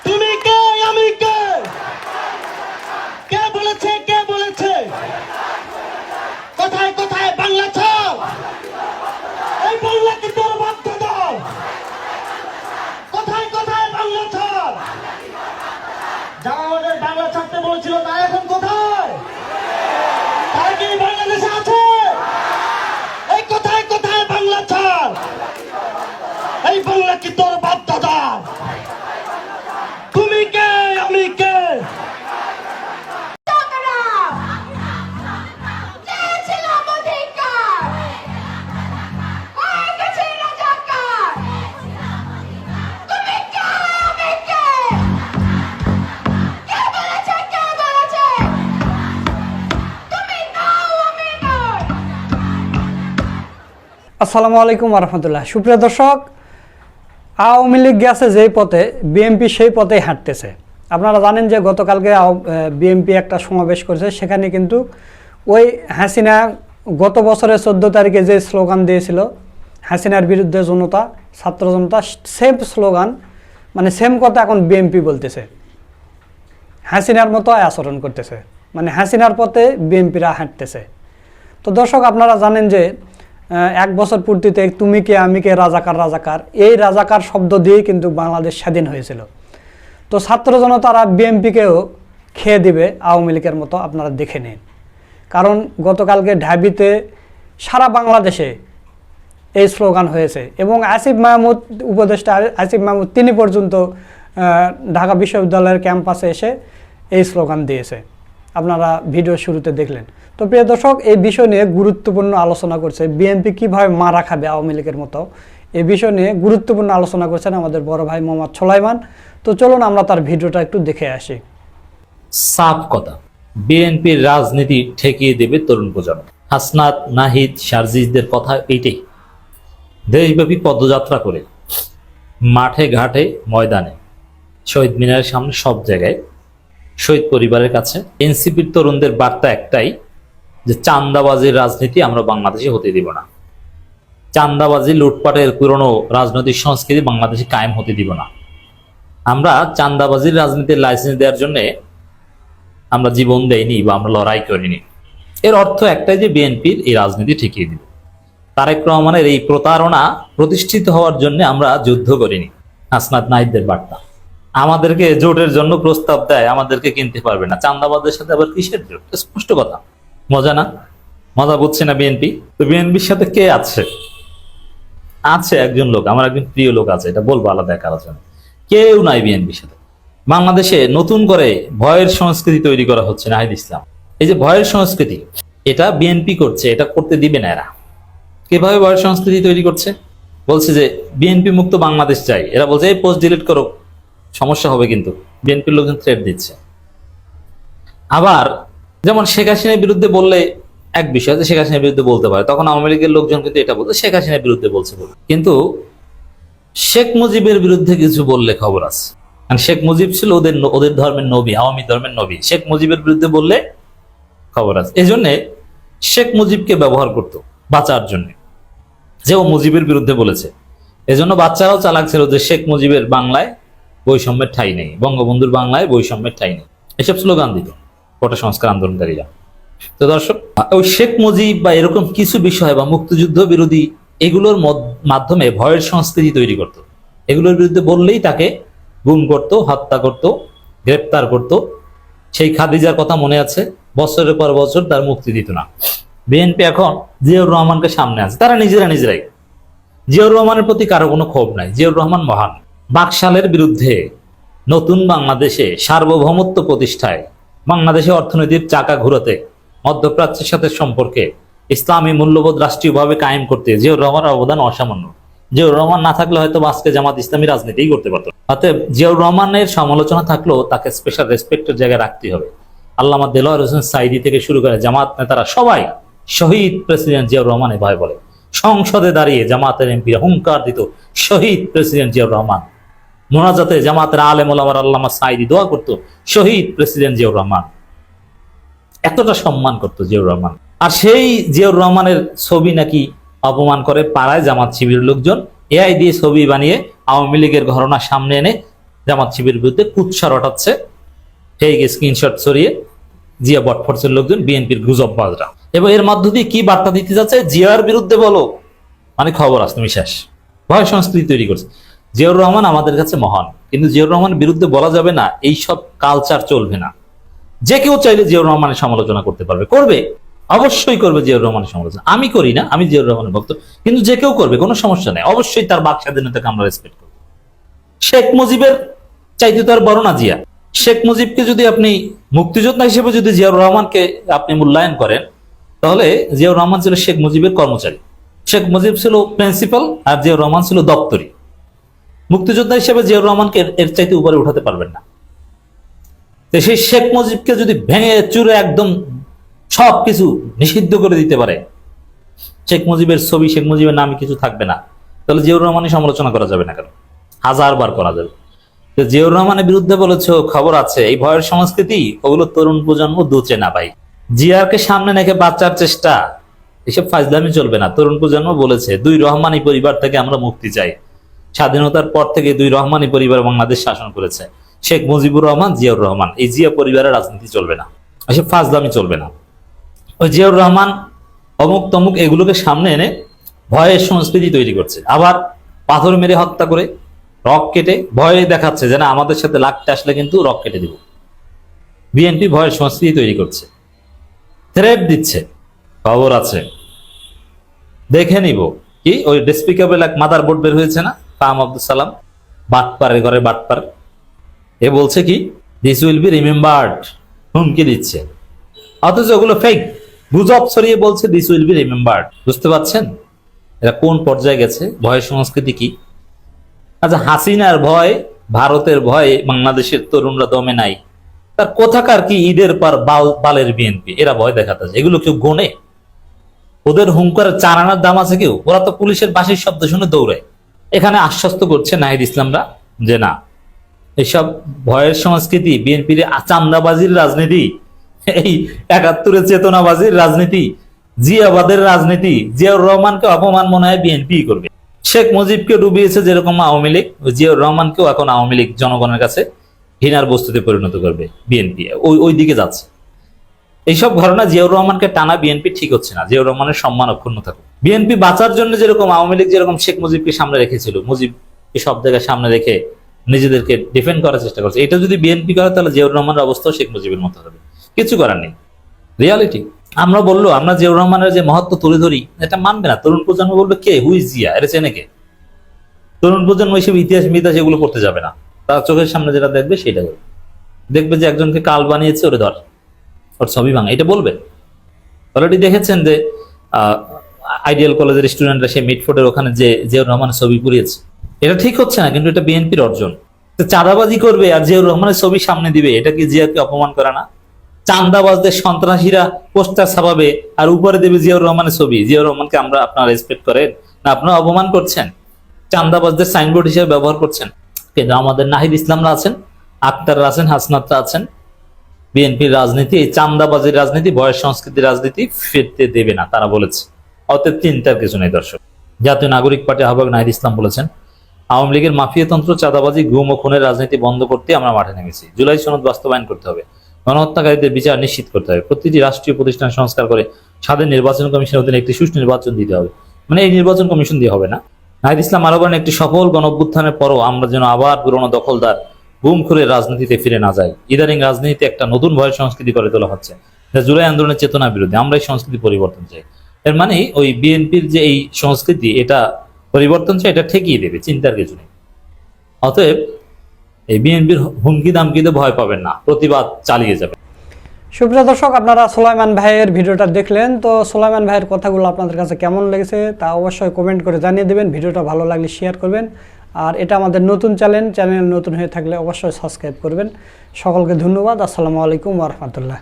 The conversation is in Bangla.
তুমি কে, আমি কে? কে বলেছে, কে বলেছে? কোথায় কোথায় বাংলা ছাড়? এই বাংলা কি তোর বাধ্যতা? কোথায় কোথায় বাংলা ছাড়? যারা আমাদের বাংলা ছাড়তে বলেছিল তারা এখন কোথায়? তারা কি বাংলাদেশে আছে? এই কোথায় কোথায় বাংলা ছাড়? এই বাংলা কি তোর বাধ্যতা? তুমি কে, আমি কে? আসসালামু আলাইকুম রহমতুল্লাহ। সুপ্রিয় দর্শক, আওয়ামী লীগ গেছে যেই পথে, বিএনপি সেই পথেই হাঁটতেছে। আপনারা জানেন যে গতকালকে বিএনপি একটা সমাবেশ করেছে, সেখানে কিন্তু ওই হাসিনা গত বছরের 14 তারিখে যে স্লোগান দিয়েছিল, হাসিনার বিরুদ্ধে জনতা, ছাত্র জনতা, সেম স্লোগান, মানে সেম কথা এখন বিএনপি বলতেছে। হাসিনার মতো আচরণ করতেছে, মানে হাসিনার পথে বিএনপিরা হাঁটতেছে। তো দর্শক, আপনারা জানেন যে 1 বছর পূর্তিতে তুমি কে, আমি কে, রাজাকার রাজাকার, এই রাজাকার শব্দ দিয়েই কিন্তু বাংলাদেশ স্বাধীন হয়েছিল। তো ছাত্র জনতারা বিএনপিকেও খেয়ে দিবে আওয়ামী লীগের মতো, আপনারা দেখে নিন। কারণ গতকালকে ঢাবিতে সারা বাংলাদেশে এই স্লোগান হয়েছে এবং আসিফ মাহমুদ, উপদেষ্টা আসিফ মাহমুদ, তিনি পর্যন্ত ঢাকা বিশ্ববিদ্যালয়ের ক্যাম্পাসে এসে এই স্লোগান দিয়েছে। আপনারা ভিডিও শুরুতে দেখলেন। তো প্রিয় দর্শক, এই বিষয় নিয়ে গুরুত্বপূর্ণ আলোচনা করছে বিএনপি কীভাবে মারা খাবে আওয়ামী লীগের মতো, এই বিষয় নিয়ে গুরুত্বপূর্ণ আলোচনা করছেন আমাদের বড় ভাই মোহাম্মদ সোলাইমান। তো চলুন আমরা তার ভিডিওটা একটু দেখে আসি। সাফ কথা, বিএনপির রাজনীতি ঠেকিয়ে দেবে তরুণ প্রজন্ম। হাসনাত, নাহিদ, সার্জিসদের কথা এইটাই। দেশব্যাপী পদযাত্রা করে মাঠে ঘাটে ময়দানে, শহীদ মিনারের সামনে, সব জায়গায় শহীদ পরিবারের কাছে এনসিপির তরুণদের বার্তা একটাই, যে চাঁদাবাজির রাজনীতি আমরা বাংলাদেশে হতে দিব না। চাঁদাবাজি, লুটপাটের পুরনো রাজনৈতিক সংস্কৃতি বাংলাদেশে কায়েম হতে দিব না। আমরা চাঁদাবাজির রাজনীতির লাইসেন্স দেওয়ার জন্য আমরা জীবন দেইনি বা আমরা লড়াই করিনি। এর অর্থ একটাই, যে বিএনপির এই রাজনীতি ঠেকিয়ে দিব। তারেক রহমানের এই প্রতারণা প্রতিষ্ঠিত হওয়ার জন্য আমরা যুদ্ধ করিনি। হাসনাত, নাহিদদের বার্তা, আমাদেরকে জোটের জন্য প্রস্তাব দেয়, আমাদেরকে কিনতে পারবে না। চাঁদাবাজদের সাথে আবার কিসের জোট? স্পষ্ট কথা। মজা না? মজা বুঝছে না বিএনপি? তো বিএনপির সাথে কে আছে? আছে একজন লোক, আমার একজন প্রিয় লোক আছে, এটা বলবো আলাদা এক আলোচনা। কেউ নাই বিএনপির সাথে। বাংলাদেশে নতুন করে ভয়ের সংস্কৃতি তৈরি করা হচ্ছে। নাহিদ ইসলাম, এই যে ভয়ের সংস্কৃতি, এটা বিএনপি করছে, এটা করতে দিবে না এরা। কিভাবে ভয়ের সংস্কৃতি তৈরি করছে? বলছে যে বিএনপি মুক্ত বাংলাদেশ চাই। এরা বলছে এই পোস্ট ডিলিট করো, সমস্যা হবে কিন্তু। বিএনপির লোকজন থ্রেট দিচ্ছে। আবার যেমন শেখ হাসিনার বিরুদ্ধে বললে এক বিষয়, শেখ হাসিনার বিরুদ্ধে বলতে পারে, তখন আওয়ামী লীগের লোকজন কিন্তু এটা বলতে শেখ হাসিনার বিরুদ্ধে বলছে বলে। কিন্তু শেখ মুজিবের বিরুদ্ধে কিছু বললে খবর আছে। কারণ শেখ মুজিব ছিল ওদের ধর্মের নবী, আওয়ামী ধর্মের নবী। শেখ মুজিবের বিরুদ্ধে বললে খবর আছে। এই জন্যে শেখ মুজিবকে ব্যবহার করতো বাঁচার জন্য, যে ও মুজিবের বিরুদ্ধে বলেছে। এজন্য বাচ্চারাও চালাক ছিল যে শেখ মুজিবের বাংলায় বৈষম্যের ঠাঁই নেই, বঙ্গবন্ধুর বাংলায় বৈষম্যের ঠাঁই নেই, এসব স্লোগান দিত কোটা সংস্কার আন্দোলনকারীরা। তো দর্শক, ওই শেখ মুজিব বা এরকম কিছু বিষয় বা মুক্তিযুদ্ধ বিরোধী এগুলোর মাধ্যমে ভয়ের সংস্কৃতি তৈরি করত। এগুলোর বিরুদ্ধে বললেই তাকে গুম করত, হত্যা করত, গ্রেপ্তার করত। সেই খাদিজার কথা মনে আছে, বছরের পর বছর তার মুক্তি দিত না। বিএনপি এখন জিয়াউর রহমানকে সামনে আছে, তারা নিজেরাই। জিয়াউর রহমানের প্রতি কারো কোনো ক্ষোভ নাই। জিয়াউর রহমান মহান। বাকশালের বিরুদ্ধে, নতুন বাংলাদেশে সার্বভৌমত্ব প্রতিষ্ঠায়, বাংলাদেশে অর্থনীতির চাকা ঘুরাতে, মধ্যপ্রাচ্যের সাথে সম্পর্কে, ইসলামী মূল্যবোধ রাষ্ট্রীয়ভাবে কায়েম করতে জিয়াউর রহমানের অবদান অসামান্য। জিয়াউর রহমান না থাকলে হয়তো আজকে জামাত ইসলামী রাজনীতিই করতে পারত। অতএব জিয়াউর রহমানের সমালোচনা থাকলেও তাকে স্পেশাল রেসপেক্টের জায়গায় রাখতে হবে। আল্লামা দেলোয়ার হোসেন সাইদি থেকে শুরু করে জামাত নেতারা সবাই শহীদ প্রেসিডেন্ট জিয়াউর রহমানের ভয় বলে। সংসদে দাঁড়িয়ে জামাতের এমপি হুঙ্কার দিত শহীদ প্রেসিডেন্ট জিয়াউর রহমান। মোনাজাতে জামাতের আলেম ওলামার আল্লামা সাইদি দোয়া করতো শহীদ প্রেসিডেন্ট জিয়াউর রহমান। এতটা সম্মান করতো জিয়াউর রহমান। আর সেই জিয়াউর রহমানের ছবি নাকি অপমান করে পাড়ায় জামাত শিবিরের লোকজন এআই দিয়ে ছবি বানিয়ে আওয়ামী লীগের ঘটনা সামনে এনে জামাত শিবিরের বিরুদ্ধে কুৎসা রটাচ্ছে, এই স্ক্রিনশট ছড়িয়ে জিয়া বটফোর্সের লোকজন, বিএনপির গুজববাজরা। এবং এর মধ্য দিয়ে কি বার্তা দিতে যাচ্ছে? জিয়ার বিরুদ্ধে বলো মানে খবর আছে, তুমি শেষ। ভয় সংস্কৃতি তৈরি করছে। জিয়াউর রহমান আমাদের কাছে মহান, কিন্তু জিয়াউর রহমানের বিরুদ্ধে বলা যাবে না, এই সব কালচার চলবে না। যে কেউ চাইলে জিয়াউর রহমানের সমালোচনা করতে পারবে, করবে, অবশ্যই করবে জিয়াউর রহমানের সমালোচনা। আমি করি না, আমি জিয়াউর রহমানের ভক্ত, কিন্তু যে কেউ করবে, কোনো সমস্যা নেই। অবশ্যই তার বাক স্বাধীনতাকে আমরা রেসপেক্ট করব। শেখ মুজিবের চাইতে তো আর বড় না জিয়া। শেখ মুজিবকে যদি আপনি মুক্তিযোদ্ধা হিসেবে যদি জিয়াউর রহমানকে আপনি মূল্যায়ন করেন, তাহলে জিয়াউর রহমান ছিল শেখ মুজিবের কর্মচারী, শেখ মুজিব ছিল প্রিন্সিপাল, আর জিয়াউর রহমান ছিল দপ্তরি। মুক্তিযোদ্ধা হিসেবে জিয়াউর রহমানকে এর চাইতে উপরে উঠাতে পারবেন না। তো সেই শেখ মুজিবকে যদি ভেঙে চুরে একদম সবকিছু নিষিদ্ধ করে দিতে পারে, শেখ মুজিবের ছবি, শেখ মুজিবের নামে কিছু থাকবে না, তাহলে জিয়াউর রহমানের সমালোচনা করা যাবে না কেন? 1000 বার করা যাবে। তো জিয়াউর রহমানের বিরুদ্ধে বলেছো, খবর আছে, এই ভয়ের সংস্কৃতি, ওগুলো তরুণ প্রজন্ম দুচে না ভাই। জিয়ারকে সামনে রেখে বাঁচার চেষ্টা, এসব ফাজলামি চলবে না। তরুণ প্রজন্ম বলেছে, 2 রহমানি পরিবার থেকে আমরা মুক্তি চাই। স্বাধীনতার পর থেকে 2 রহমানি পরিবার বাংলাদেশ শাসন করেছে, শেখ মুজিবুর রহমান, জিয়াউর রহমান। এই জিয়া পরিবারের রাজনীতি চলবে না, এসব ফাজলামি চলবে না। ওই জিয়াউর রহমান অমুক তমুক এগুলোকে সামনে এনে ভয়ের সংস্কৃতি তৈরি করছে। আবার পাথর মেরে হত্যা করে, রক কেটে ভয়ে দেখাচ্ছে যে না, আমাদের সাথে লাগতে আসলে কিন্তু রক কেটে দিব। বিএনপি ভয়ের সংস্কৃতি তৈরি করছে, থ্রেট দিচ্ছে, খবর আছে, দেখে নিব। কি ওই ডেসপিকেবল এক মাদার বোর্ড বের হয়েছে না, ফাহাম আব্দুল সালাম, বাটপারের ঘরে বাটপার, এ বলছে কি, দিস উইল বি রিমেম্বার্ড, হুমকি দিচ্ছে। অথচ ওগুলো ফেক, গুজব ছড়িয়ে বলছে দিস উইল বি রিমেম্বার্ড। বুঝতে পারছেন এরা কোন পর্যায়ে গেছে? ভয় সংস্কৃতি কি? আচ্ছা, হাসিনার ভয়, ভারতের ভয়ে বাংলাদেশের তরুণরা দমে নাই, তার কোথাকার কি ঈদের পর বালের বিএনপি, এরা ভয় দেখাতে, এগুলো কেউ গোনে? ওদের হুঙ্কারের 4 আনার দাম আছে কেউ? ওরা তো পুলিশের বাঁশির শব্দ শুনে দৌড়ায়। এখানে আশ্বস্ত করছে নাহিদ ইসলামরা যে না, এসব ভয়ের সংস্কৃতি, বিএনপির চান্দাবাজির রাজনীতি, এই 71-এর চেতনাবাজির রাজনীতি, জিয়াবাদের রাজনীতি, জিয়াউর রহমানকে অপমান মনে হয় বিএনপি করবে। শেখ মুজিবকে ডুবিয়েছে যেরকম আওয়ামী লীগ, জিয়াউর রহমানকেও এখন আওয়ামী লীগ জনগণের কাছে ঘৃণার বস্তুতে পরিণত করবে বিএনপি, ওই দিকে যাচ্ছে। এইসব ঘটনা জিয়াউর রহমানকে টানা বিএনপি ঠিক হচ্ছে না। জিয়াউর রহমানের সম্মান অক্ষুণ্ণ থাকুক। বিএনপি বাঁচার জন্য যেরকম আওয়ামী লীগ যেরকম শেখ মুজিবকে সামনে রেখেছিল, মুজিবকে সব জায়গায় সামনে রেখে নিজেদেরকে ডিফেন্ড করার চেষ্টা করছে, এটা যদি বিএনপি করে তাহলে জিয়াউর রহমানের অবস্থাও শেখ মুজিবের মতো হবে। কিছু করার নেই, রিয়ালিটি। আমরা বললো আমরা জিয়াউর রহমানের যে মহত্ব তুলে ধরি, এটা মানবে না। তরুণ প্রজন্ম বলবে কে, হুই জিয়া, এটা চেনে কে? তরুণ প্রজন্ম এইসব ইতিহাস মিতিহাস এগুলো করতে যাবে না। তার চোখের সামনে যেটা দেখবে সেটা দেখবে যে একজনকে কাল বানিয়েছে, ওরে ধর, ওর ছবি ভাঙা, এটা বলবে। অলরেডি দেখেছেন যে আইডিয়াল কলেজের স্টুডেন্টরা সেই মিটফোর্ডের ওখানে যে জিয়াউর রহমানের ছবি পুড়িয়েছে। এটা ঠিক হচ্ছে না, কিন্তু এটা বিএনপির অর্জন। চাঁদাবাজি করবে আর জিয়াউর রহমানের ছবি সামনে দিবে, এটা কি জিয়াকে অপমান করে না? চাঁদাবাজদের সন্ত্রাসীরা পোস্টার ছাপাবে আর উপরে দেবে জিয়াউর রহমানের ছবি। জিয়াউর রহমানকে আপনারা রেসপেক্ট করেন না? আপনারা অপমান করছেন, চাঁদাবাজদের সাইনবোর্ড হিসেবে ব্যবহার করছেন। কিন্তু আমাদের নাহিদ ইসলামরা আছেন, আক্তাররা আছেন, হাসনাতরা আছেন। বিএনপির রাজনীতি, এই চাঁদাবাজির রাজনীতি, ভয়ের সংস্কৃতির রাজনীতি ফিরতে দেবে না, তারা বলেছে। অতএব চিন্তার কিছু নেই দর্শক। জাতীয় নাগরিক পার্টি আহ্বায়ক নাহিদ ইসলাম বলেছেন, আওয়ামী লীগের মাফিয়াতন্ত্র, চাঁদাবাজি, গুম ও খুনের রাজনীতি বন্ধ করতে আমরা মাঠে নেমেছি। জুলাই সনদ বাস্তবায়ন করতে হবে, গণহত্যাকারীদের বিচার নিশ্চিত করতে হবে, প্রতিটি রাষ্ট্রীয় প্রতিষ্ঠান সংস্কার করে স্বাধীন নির্বাচন কমিশনের অধীনে একটি সুষ্ঠু নির্বাচন দিতে হবে। মানে এই নির্বাচন কমিশন দিয়ে হবে না। নাহিদ ইসলাম আরো বলেন, একটি সফল গণঅভ্যুত্থানের পরও আমরা যেন আবার পুরনো দখলদার গুমখুরের রাজনীতিতে ফিরে না যাই। ইদানিং রাজনীতিতে একটা নতুন ভয়ের সংস্কৃতি করে তোলা হচ্ছে, যা জুলাই আন্দোলনের চেতনার বিরুদ্ধে। আমরা এই সংস্কৃতি পরিবর্তন চাই। এর মানে ওই বিএনপির যে এই সংস্কৃতি, এটা পরিবর্তন চাই, এটা ঠেকিয়ে দেবে, চিন্তার কিছু নেই। অতএব এই বিএনপির হুমকি দামকিতে ভয় পাবেন না, প্রতিবাদ চালিয়ে যাবে। সুপ্রিয় দর্শক, আপনারা সোলাইমান ভাইয়ের ভিডিওটা দেখলেন। তো সোলাইমান ভাইয়ের কথাগুলো আপনাদের কাছে কেমন লেগেছে তা অবশ্যই কমেন্ট করে জানিয়ে দেবেন। ভিডিওটা ভালো লাগলে শেয়ার করবেন। আর এটা আমাদের নতুন চ্যানেল নতুন হয়ে থাকলে অবশ্যই সাবস্ক্রাইব করবেন। সকলকে ধন্যবাদ। আসসালামু আলাইকুম ওয়া রাহমাতুল্লাহ।